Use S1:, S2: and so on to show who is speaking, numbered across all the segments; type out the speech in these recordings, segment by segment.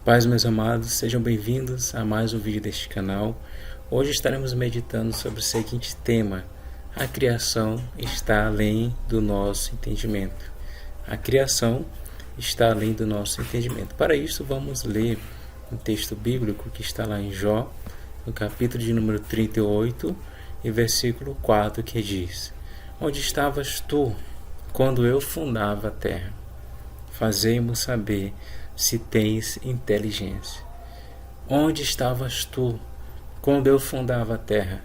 S1: Paz, meus amados, sejam bem-vindos a mais um vídeo deste canal. Hoje estaremos meditando sobre o seguinte tema: a criação está além do nosso entendimento. A criação está além do nosso entendimento. Para isso, vamos ler um texto bíblico que está lá em Jó, no capítulo de número 38, e versículo 4, que diz: Onde estavas tu quando eu fundava a terra? Fazei-mo saber se tens inteligência. Onde estavas tu quando eu fundava a terra?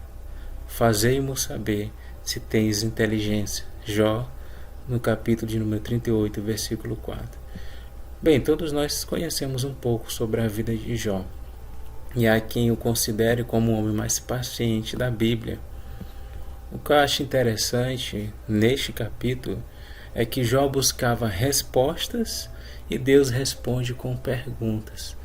S1: Fazei-mo saber se tens inteligência. Jó, no capítulo de número 38, versículo 4. Bem, todos nós conhecemos um pouco sobre a vida de Jó, e há quem o considere como o homem mais paciente da Bíblia. O que eu acho interessante neste capítulo é que Jó buscava respostas e Deus responde com perguntas.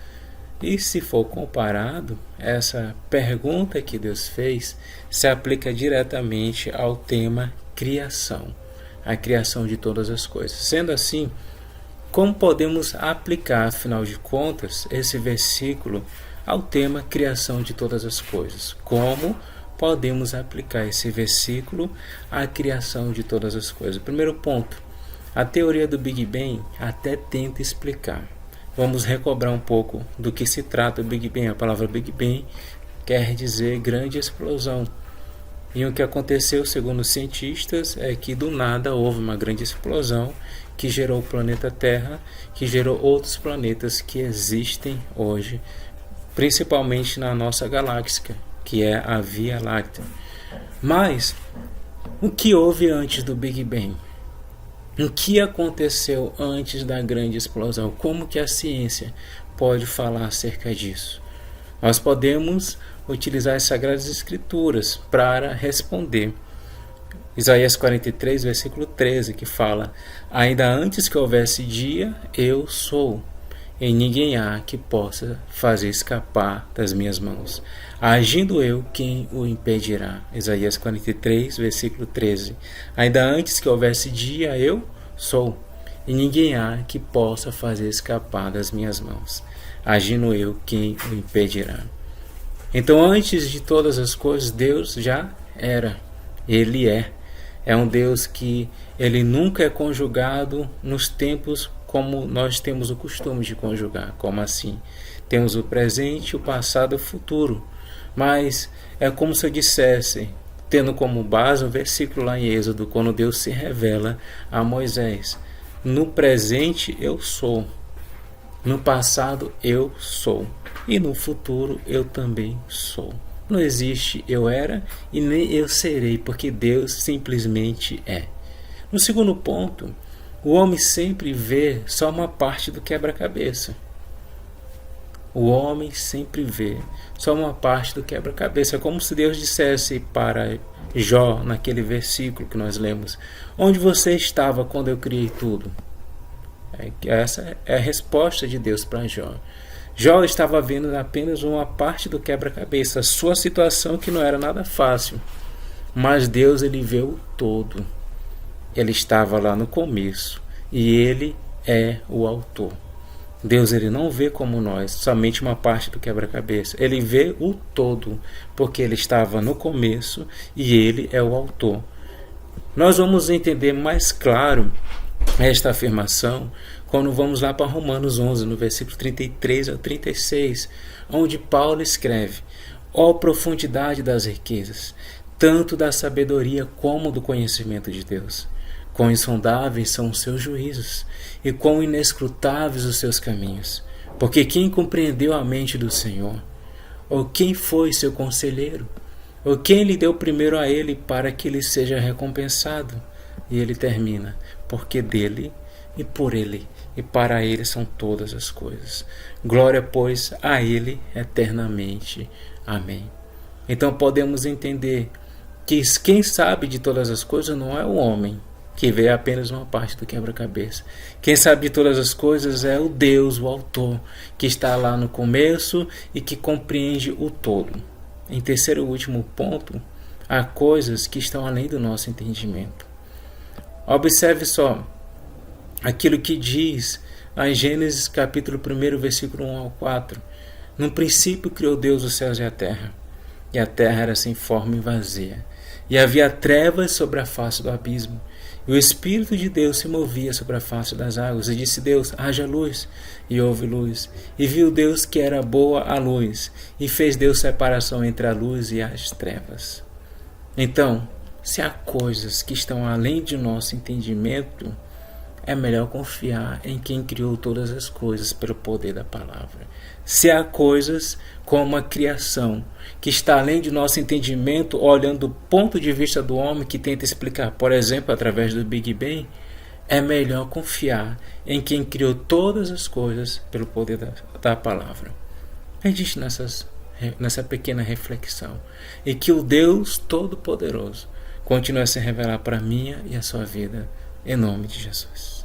S1: E se for comparado, essa pergunta que Deus fez se aplica diretamente ao tema criação, a criação de todas as coisas. Sendo assim, como podemos aplicar, afinal de contas, esse versículo ao tema criação de todas as coisas? Como podemos aplicar esse versículo à criação de todas as coisas? Primeiro ponto: a teoria do Big Bang até tenta explicar. Vamos recobrar um pouco do que se trata o Big Bang. A palavra Big Bang quer dizer grande explosão. E o que aconteceu, segundo os cientistas, é que do nada houve uma grande explosão que gerou o planeta Terra, que gerou outros planetas que existem hoje, principalmente na nossa galáxia, que é a Via Láctea. Mas o que houve antes do Big Bang? O que aconteceu antes da grande explosão? Como que a ciência pode falar acerca disso? Nós podemos utilizar as Sagradas Escrituras para responder. Isaías 43, versículo 13, que fala: Ainda antes que houvesse dia, eu sou, e ninguém há que possa fazer escapar das minhas mãos. Agindo eu, quem o impedirá? Isaías 43, versículo 13. Ainda antes que houvesse dia, eu sou, e ninguém há que possa fazer escapar das minhas mãos. Agindo eu, quem o impedirá? Então, antes de todas as coisas, Deus já era. Ele é. É um Deus que ele nunca é conjugado nos tempos como nós temos o costume de conjugar. Como assim? Temos o presente, o passado e o futuro. Mas é como se eu dissesse, tendo como base um versículo lá em Êxodo, quando Deus se revela a Moisés: no presente eu sou, no passado eu sou, e no futuro eu também sou. Não existe eu era e nem eu serei, porque Deus simplesmente é. No segundo ponto, o homem sempre vê só uma parte do quebra-cabeça. O homem sempre vê só uma parte do quebra-cabeça. É como se Deus dissesse para Jó, naquele versículo que nós lemos: Onde você estava quando eu criei tudo? Essa é a resposta de Deus para Jó. Jó estava vendo apenas uma parte do quebra-cabeça, a sua situação, que não era nada fácil. Mas Deus, ele vê o todo. Ele estava lá no começo e ele é o autor. Deus, ele não vê como nós somente uma parte do quebra-cabeça. Ele vê o todo, porque ele estava no começo e ele é o autor. Nós vamos entender mais claro esta afirmação quando vamos lá para Romanos 11, no versículo 33 ao 36, onde Paulo escreve: Ó profundidade das riquezas, tanto da sabedoria como do conhecimento de Deus! Quão insondáveis são os seus juízos, e quão inescrutáveis os seus caminhos! Porque quem compreendeu a mente do Senhor? Ou quem foi seu conselheiro? Ou quem lhe deu primeiro a ele para que lhe seja recompensado? E ele termina: porque dele, e por ele, e para ele são todas as coisas. Glória, pois, a ele eternamente. Amém. Então podemos entender que quem sabe de todas as coisas não é o homem, que vê apenas uma parte do quebra-cabeça. Quem sabe de todas as coisas é o Deus, o autor, que está lá no começo e que compreende o todo. Em terceiro e último ponto, há coisas que estão além do nosso entendimento. Observe só aquilo que diz Lá em Gênesis capítulo 1, versículo 1 ao 4. No princípio criou Deus os céus e a terra era sem forma e vazia. E havia trevas sobre a face do abismo. E o Espírito de Deus se movia sobre a face das águas. E disse Deus, haja luz. E houve luz. E viu Deus que era boa a luz. E fez Deus separação entre a luz e as trevas. Então, se há coisas que estão além de nosso entendimento, é melhor confiar em quem criou todas as coisas pelo poder da palavra. Se há coisas como a criação que está além de nosso entendimento, olhando do ponto de vista do homem que tenta explicar, por exemplo, através do Big Bang, é melhor confiar em quem criou todas as coisas pelo poder da palavra. Medite nessa pequena reflexão e que o Deus Todo-Poderoso continue a se revelar para a minha e a sua vida, em nome de Jesus.